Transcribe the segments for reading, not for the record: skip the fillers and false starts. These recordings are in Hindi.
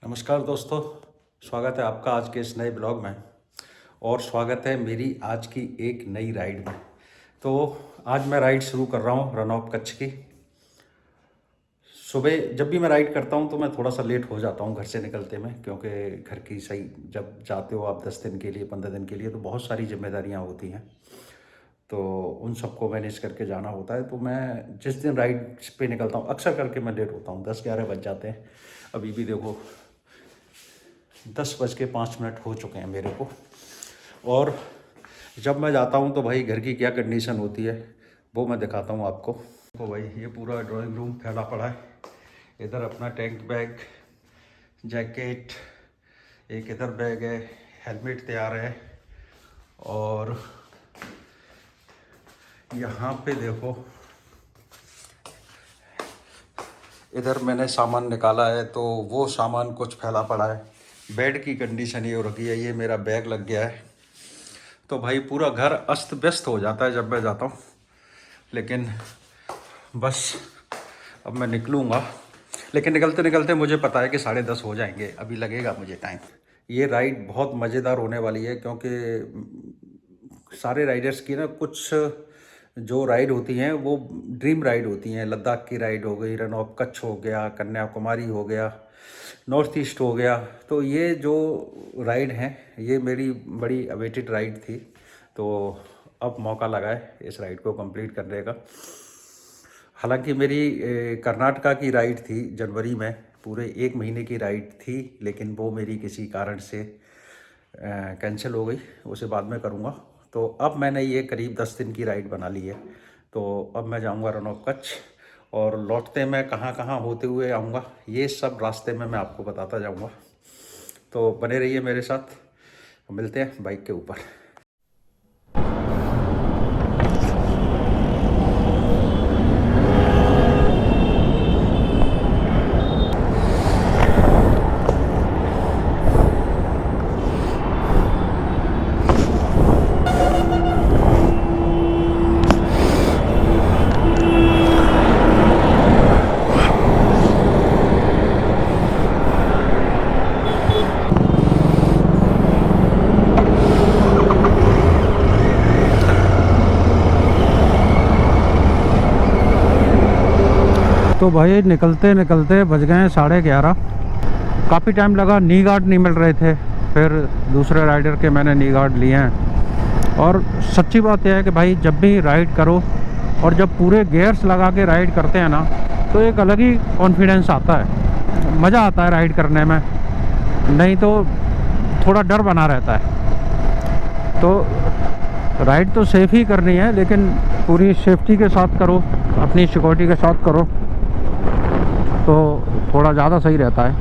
नमस्कार दोस्तों, स्वागत है आपका आज के इस नए ब्लॉग में और स्वागत है मेरी आज की एक नई राइड में। तो आज मैं राइड शुरू कर रहा हूँ रन ऑफ कच्छ की। सुबह जब भी मैं राइड करता हूँ तो मैं थोड़ा सा लेट हो जाता हूँ घर से निकलते में, क्योंकि घर की सही जब जाते हो आप 10 दिन के लिए 15 दिन के लिए तो बहुत सारी जिम्मेदारियाँ होती हैं, तो उन सबको मैनेज करके जाना होता है। तो मैं जिस दिन राइड पे निकलता हूँ अक्सर करके मैं लेट होता हूँ, 10-11 बज जाते हैं। अभी भी देखो 10:05 हो चुके हैं मेरे को। और जब मैं जाता हूँ तो भाई घर की क्या कंडीशन होती है वो मैं दिखाता हूँ आपको। तो भाई ये पूरा ड्राइंग रूम फैला पड़ा है। इधर अपना टैंक बैग, जैकेट, एक इधर बैग है, हेलमेट तैयार है। और यहाँ पे देखो इधर मैंने सामान निकाला है, तो वो सामान कुछ फैला पड़ा है। बेड की कंडीशन ये हो रखी है, ये मेरा बैग लग गया है। तो भाई पूरा घर अस्त व्यस्त हो जाता है जब मैं जाता हूँ, लेकिन बस अब मैं निकलूँगा। लेकिन निकलते निकलते मुझे पता है कि 10:30 हो जाएंगे, अभी लगेगा मुझे टाइम। ये राइड बहुत मज़ेदार होने वाली है, क्योंकि सारे राइडर्स की ना कुछ जो राइड होती हैं वो ड्रीम राइड होती हैं। लद्दाख की राइड हो गई, रन ऑफ कच्छ हो गया, कन्याकुमारी हो गया, नॉर्थ ईस्ट हो गया। तो ये जो राइड हैं ये मेरी बड़ी अवेटेड राइड थी, तो अब मौका लगा है इस राइड को कंप्लीट करने का। हालांकि मेरी कर्नाटका की राइड थी जनवरी में, पूरे 1 महीने की राइड थी, लेकिन वो मेरी किसी कारण से कैंसिल हो गई, उसे बाद में करूँगा। तो अब मैंने ये करीब 10 दिन की राइड बना ली है। तो अब मैं जाऊँगा रन ऑफ कच्छ, और लौटते मैं कहाँ कहाँ होते हुए आऊँगा ये सब रास्ते में मैं आपको बताता जाऊँगा। तो बने रहिए मेरे साथ, मिलते हैं बाइक के ऊपर। तो भाई निकलते निकलते बज गए 11:30। काफ़ी टाइम लगा, नी गार्ड नहीं मिल रहे थे। फिर दूसरे राइडर के मैंने नी गार्ड लिए हैं। और सच्ची बात यह है कि भाई जब भी राइड करो और जब पूरे गियर्स लगा के राइड करते हैं ना, तो एक अलग ही कॉन्फिडेंस आता है, मज़ा आता है राइड करने में। नहीं तो थोड़ा डर बना रहता है। तो राइड तो सेफ ही करनी है, लेकिन पूरी सेफ्टी के साथ करो, अपनी सिक्योरिटी के साथ करो, तो थोड़ा ज़्यादा सही रहता है।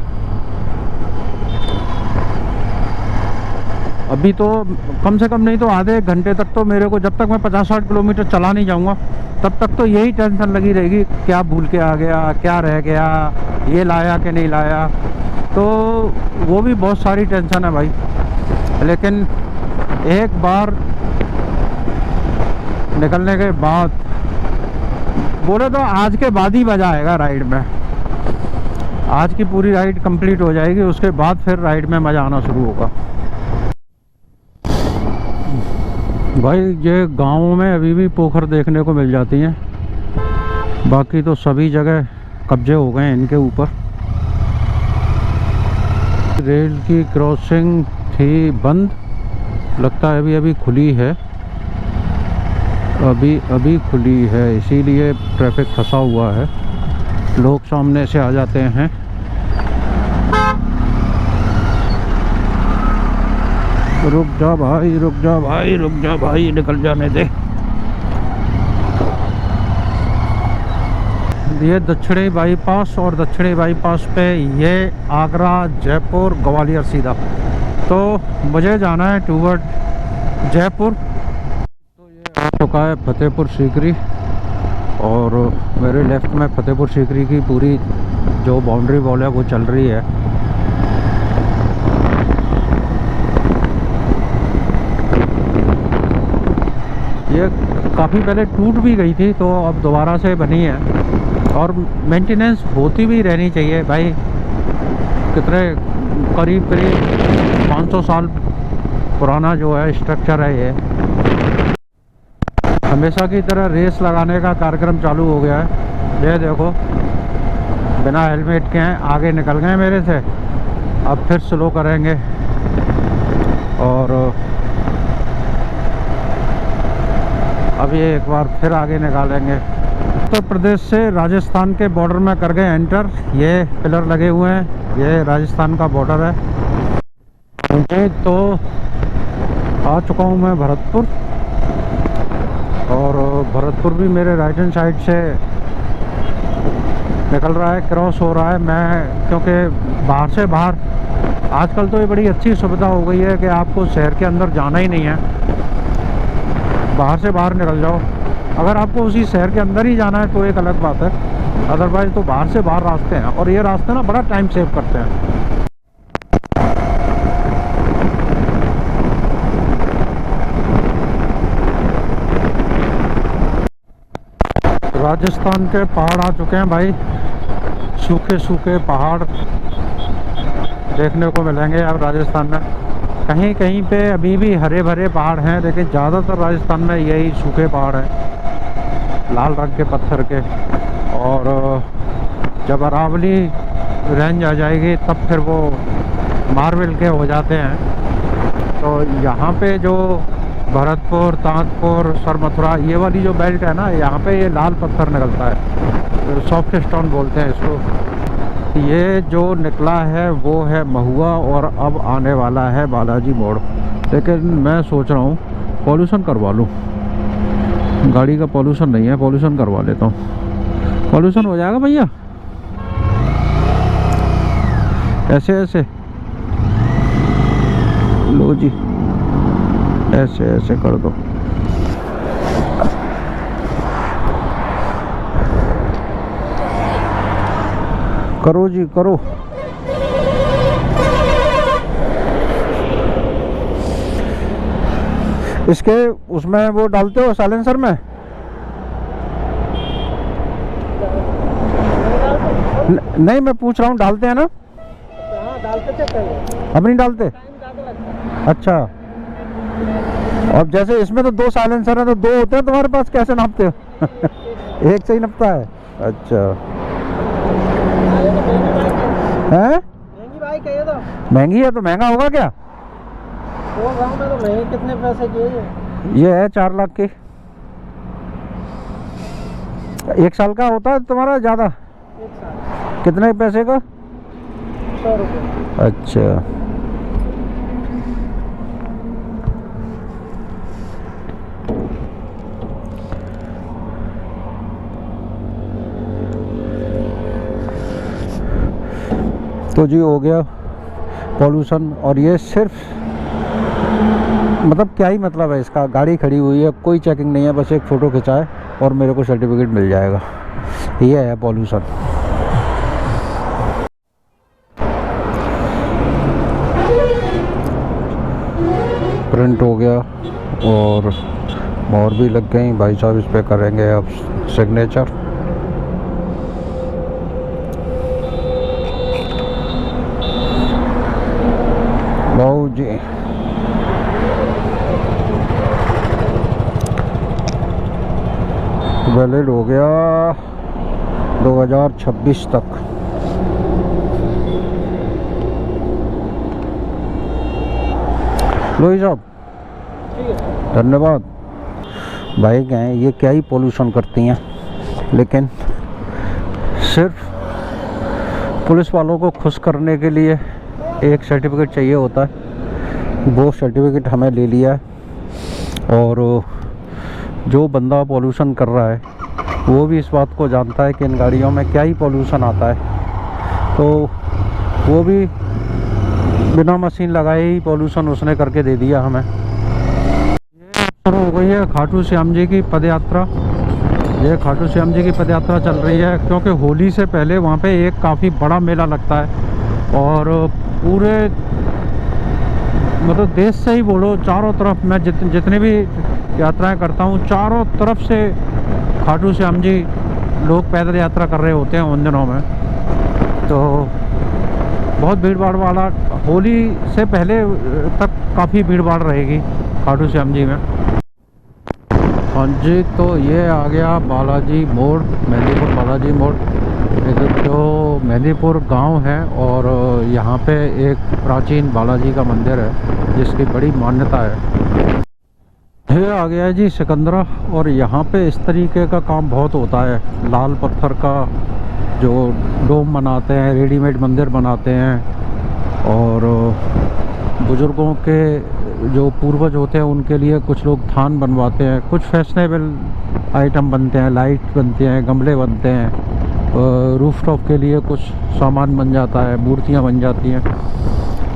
अभी तो कम से कम नहीं तो आधे एक घंटे तक तो मेरे को, जब तक मैं 50-60 किलोमीटर चला नहीं जाऊंगा तब तक तो यही टेंशन लगी रहेगी, क्या भूल के आ गया, क्या रह गया, ये लाया कि नहीं लाया। तो वो भी बहुत सारी टेंशन है भाई। लेकिन एक बार निकलने के बाद बोले तो आज के बाद ही मज़ा आएगा राइड में। आज की पूरी राइड कंप्लीट हो जाएगी, उसके बाद फिर राइड में मज़ा आना शुरू होगा। भाई ये गाँव में अभी भी पोखर देखने को मिल जाती हैं, बाकी तो सभी जगह कब्जे हो गए हैं इनके ऊपर। रेल की क्रॉसिंग थी बंद, लगता है अभी अभी खुली है, अभी खुली है, इसीलिए ट्रैफिक फंसा हुआ है, लोग सामने से आ जाते हैं। रुक जा भाई, रुक जा भाई, रुक जा भाई, निकल जाने दे। ये दक्षिणी बाईपास, और दक्षिणी बाईपास पे ये आगरा, जयपुर, ग्वालियर सीधा। तो मुझे जाना है टूवर्ड जयपुर। तो ये आ चुका है फतेहपुर सीकरी, और मेरे लेफ़्ट में फतेहपुर सीकरी की पूरी जो बाउंड्री वॉल है वो चल रही है। ये काफ़ी पहले टूट भी गई थी, तो अब दोबारा से बनी है, और मेंटेनेंस होती भी रहनी चाहिए भाई। कितने करीब करीब 500 साल पुराना जो है स्ट्रक्चर है ये। हमेशा की तरह रेस लगाने का कार्यक्रम चालू हो गया है। ये देखो बिना हेलमेट के हैं, आगे निकल गए मेरे से। अब फिर स्लो करेंगे और अब ये एक बार फिर आगे निकालेंगे। उत्तर प्रदेश से राजस्थान के बॉर्डर में कर गए एंटर। ये पिलर लगे हुए हैं, ये राजस्थान का बॉर्डर है। मुझे तो आ चुका हूँ मैं भरतपुर, और भरतपुर भी मेरे राइट हैंड साइड से निकल रहा है, क्रॉस हो रहा है। मैं क्योंकि बाहर से बाहर आजकल तो ये बड़ी अच्छी सुविधा हो गई है कि आपको शहर के अंदर जाना ही नहीं है, बाहर से बाहर निकल जाओ। अगर आपको उसी शहर के अंदर ही जाना है तो एक अलग बात है, अदरवाइज तो बाहर से बाहर रास्ते हैं, और ये रास्ते ना बड़ा टाइम सेव करते हैं। राजस्थान के पहाड़ आ चुके हैं भाई, सूखे सूखे पहाड़ देखने को मिलेंगे अब राजस्थान में। कहीं कहीं पे अभी भी हरे भरे पहाड़ हैं, लेकिन ज़्यादातर राजस्थान में यही सूखे पहाड़ हैं, लाल रंग के पत्थर के। और जब अरावली रेंज आ जाएगी तब फिर वो मार्बल के हो जाते हैं। तो यहाँ पे जो भरतपुर, ताजपुर, सरमथुरा, ये वाली जो बेल्ट है ना, यहाँ पे ये लाल पत्थर निकलता है, सॉफ्ट स्टोन बोलते हैं इसको। ये जो निकला है वो है महुआ, और अब आने वाला है बालाजी मोड़। लेकिन मैं सोच रहा हूँ पॉल्यूशन करवा लूँ, गाड़ी का पॉल्यूशन नहीं है, पॉल्यूशन करवा लेता हूँ। पॉल्यूशन हो जाएगा भैया, ऐसे ऐसे लो जी, ऐसे ऐसे कर दो। करो जी करो। इसके उसमें वो डालते हो साइलेंसर में? नहीं, मैं पूछ रहा हूँ डालते हैं ना? हाँ डालते थे पहले, अब नहीं डालते? अच्छा, अब जैसे इसमें तो 2 साइलेंसर है तो 2 होते हैं तुम्हारे पास, कैसे नापते हो? एक से ही नापता है? अच्छा है, महंगी बाइक है ये तो। महंगी है तो महंगा होगा क्या? वो गाँव में तो महंगी, कितने पैसे की है ये है 4 लाख की। 1 साल का होता है तुम्हारा ज़्यादा? 1 साल। कितने पैसे का? 100 रुपये। अच्छा, तो जी हो गया पॉल्यूशन। और ये सिर्फ मतलब क्या ही मतलब है इसका, गाड़ी खड़ी हुई है, कोई चेकिंग नहीं है, बस एक फ़ोटो खिंचाए और मेरे को सर्टिफिकेट मिल जाएगा। ये है पॉल्यूशन। प्रिंट हो गया और मोहर भी लग गई। भाई साहब इस पर करेंगे अब सिग्नेचर। बाबू जी वैलिड हो गया 2026 तक। लोही साहब धन्यवाद। बाइक हैं ये क्या ही पोल्यूशन करती हैं, लेकिन सिर्फ पुलिस वालों को खुश करने के लिए एक सर्टिफिकेट चाहिए होता है। वो सर्टिफिकेट हमें ले लिया है, और जो बंदा पोल्यूशन कर रहा है वो भी इस बात को जानता है कि इन गाड़ियों में क्या ही पोल्यूशन आता है, तो वो भी बिना मशीन लगाए ही पोल्यूशन उसने करके दे दिया हमें। ये हो गई है खाटू श्याम जी की पद यात्रा। ये खाटू श्याम जी की पद यात्रा चल रही है क्योंकि होली से पहले वहाँ पे एक काफ़ी बड़ा मेला लगता है, और पूरे मतलब देश से ही बोलो, चारों तरफ मैं जितने भी यात्राएं करता हूँ, चारों तरफ से खाटू श्याम जी लोग पैदल यात्रा कर रहे होते हैं उन दिनों में। तो बहुत भीड़ भाड़ वाला, होली से पहले तक काफ़ी भीड़ भाड़ रहेगी खाटू श्याम जी में। हाँ जी, तो ये आ गया बालाजी मोड़, मेहंदीपुर बालाजी मोड़। इधर जो मेहंदीपुर गांव है और यहाँ पे एक प्राचीन बालाजी का मंदिर है जिसकी बड़ी मान्यता है। ये आ गया है जी सिकंदरा, और यहाँ पे इस तरीके का काम बहुत होता है। लाल पत्थर का जो डोम बनाते हैं, रेडीमेड मंदिर बनाते हैं, और बुज़ुर्गों के जो पूर्वज होते हैं उनके लिए कुछ लोग थान बनवाते हैं, कुछ फैशनेबल आइटम बनते हैं, लाइट बनते हैं, गमले बनते हैं, रूफटॉप के लिए कुछ सामान बन जाता है, मूर्तियाँ बन जाती हैं।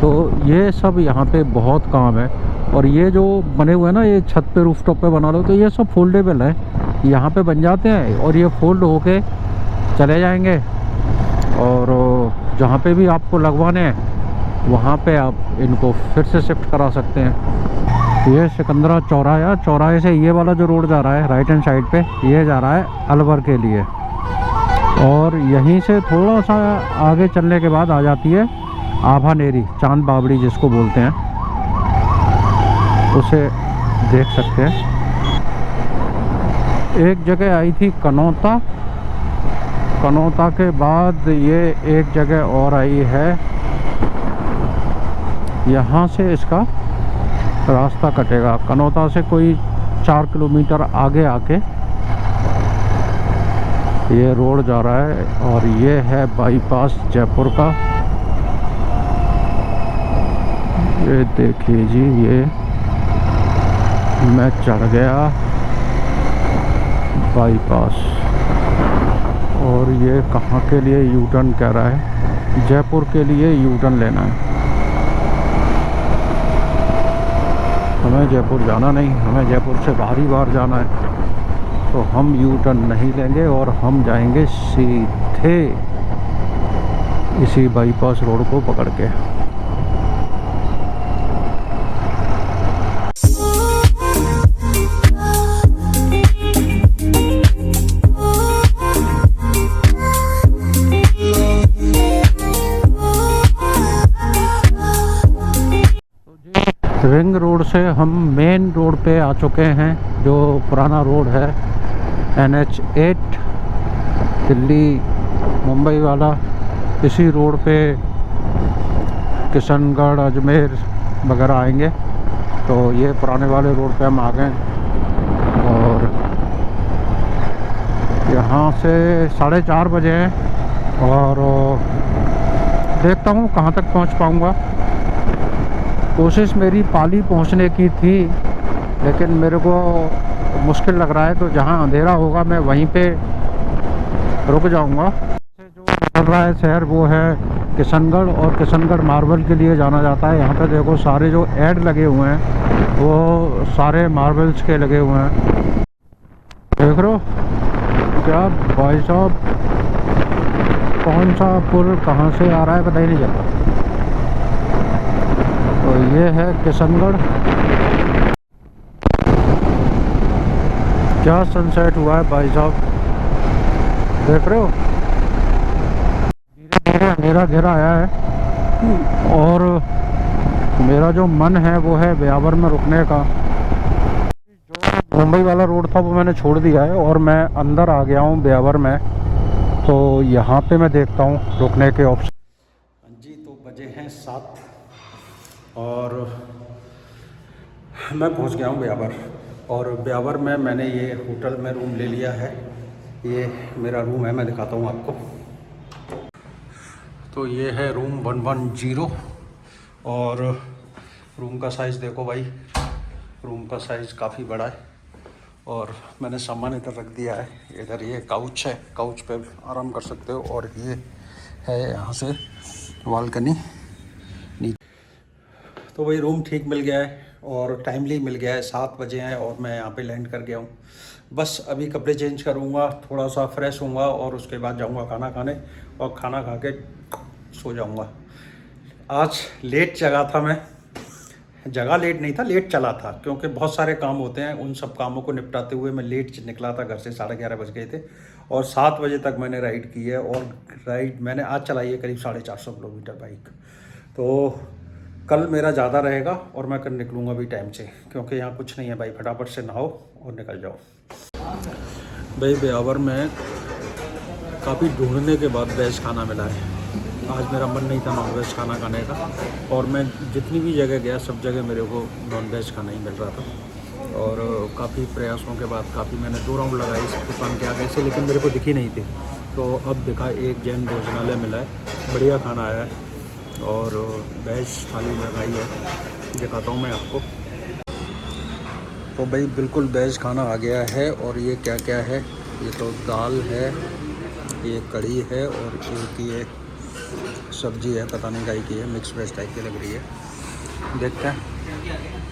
तो ये सब यहाँ पे बहुत काम है। और ये जो बने हुए हैं ना, ये छत पे रूफटॉप पे बना लो, तो ये सब फोल्डेबल है, यहाँ पे बन जाते हैं और ये फोल्ड होके चले जाएंगे। और जहाँ पे भी आपको लगवाने हैं वहाँ पे आप इनको फिर से शिफ्ट करा सकते हैं। ये सिकंदरा चौराहा, चौराहे से ये वाला जो रोड जा रहा है राइट हैंड साइड पे, ये जा रहा है अलवर के लिए। और यहीं से थोड़ा सा आगे चलने के बाद आ जाती है आभानेरी, चांद बावड़ी जिसको बोलते हैं, उसे देख सकते हैं। एक जगह आई थी कनौता, कनौता के बाद ये एक जगह और आई है, यहाँ से इसका रास्ता कटेगा। कनौता से कोई 4 किलोमीटर आगे आके ये रोड जा रहा है, और ये है बाईपास जयपुर का। ये देखिए जी, ये मैं चढ़ गया बाईपास, और ये कहाँ के लिए यू टर्न कह रहा है, जयपुर के लिए यू टर्न लेना है। हमें जयपुर जाना नहीं, हमें जयपुर से बाहरी बाहर जाना है, तो हम यू टर्न नहीं लेंगे और हम जाएंगे सीधे इसी बाईपास रोड को पकड़ के। रिंग रोड से हम मेन रोड पे आ चुके हैं, जो पुराना रोड है NH8 दिल्ली मुंबई वाला। इसी रोड पे किशनगढ़, अजमेर वगैरह आएंगे। तो ये पुराने वाले रोड पे हम आ गए, और यहाँ से 4:30 बजे हैं, और देखता हूँ कहाँ तक पहुँच पाऊँगा। कोशिश मेरी पाली पहुँचने की थी, लेकिन मेरे को मुश्किल लग रहा है, तो जहाँ अंधेरा होगा मैं वहीं पे रुक जाऊंगा। जो चल रहा है शहर वो है किशनगढ़, और किशनगढ़ मार्बल के लिए जाना जाता है। यहाँ पे देखो सारे जो ऐड लगे हुए हैं वो सारे मार्बल्स के लगे हुए हैं, देख रहे हो क्या भाई साहब। कौन सा पुल कहाँ से आ रहा है पता ही नहीं चलता। तो ये है किशनगढ़। क्या सनसेट हुआ है भाई साहब, देख रहे हो। धीरे धीरे अंधेरा घेरा आया है, और मेरा जो मन है वो है ब्यावर में रुकने का। जो मुंबई वाला रोड था वो मैंने छोड़ दिया है, और मैं अंदर आ गया हूँ ब्यावर में। तो यहाँ पे मैं देखता हूँ रुकने के ऑप्शन। जी, तो बजे हैं 7 और मैं पहुंच गया हूं ब्यावर। और ब्यावर में मैंने ये होटल में रूम ले लिया है। ये मेरा रूम है, मैं दिखाता हूं आपको। तो ये है रूम 110, और रूम का साइज़ देखो भाई, रूम का साइज़ काफ़ी बड़ा है। और मैंने सामान इधर रख दिया है। इधर ये काउच है, काउच पे आराम कर सकते हो। और ये है यहाँ से बालकनी। तो भाई रूम ठीक मिल गया है और टाइमली मिल गया है। 7 बजे हैं और मैं यहाँ पे लैंड कर गया हूँ। बस अभी कपड़े चेंज करूँगा, थोड़ा सा फ्रेश होऊंगा, और उसके बाद जाऊँगा खाना खाने, और खाना खा के सो जाऊँगा। आज लेट जगा था मैं, जगह लेट नहीं था, लेट चला था, क्योंकि बहुत सारे काम होते हैं। उन सब कामों को निपटाते हुए मैं लेट निकला था घर से, 11:30 बज गए थे। और 7 बजे तक मैंने राइड की है। और राइड मैंने आज चलाई है करीब 450 किलोमीटर बाइक। तो कल मेरा ज़्यादा रहेगा और मैं कल निकलूँगा भी टाइम से, क्योंकि यहाँ कुछ नहीं है भाई। फटाफट से नहाओ और निकल जाओ भाई। ब्यावर में काफ़ी ढूंढने के बाद वेज खाना मिला है। आज मेरा मन नहीं था नॉन वेज खाना खाने का, और मैं जितनी भी जगह गया सब जगह मेरे को नॉन वेज खाना ही मिल रहा था। और काफ़ी प्रयासों के बाद मैंने 2 राउंड लगाई इस दुकान के आगे से, लेकिन मेरे को दिखी नहीं थी। तो अब देखा एक जैन भोजनालय मिला है, बढ़िया खाना आया है और वेज थाली लगाई है, दिखाता हूँ मैं आपको। तो भाई बिल्कुल वेज खाना आ गया है। और ये क्या क्या है, ये तो दाल है, ये कढ़ी है और एक ये सब्जी है, पता नहीं काई की है, मिक्स वेज टाइप की लग रही है। देखते हैं।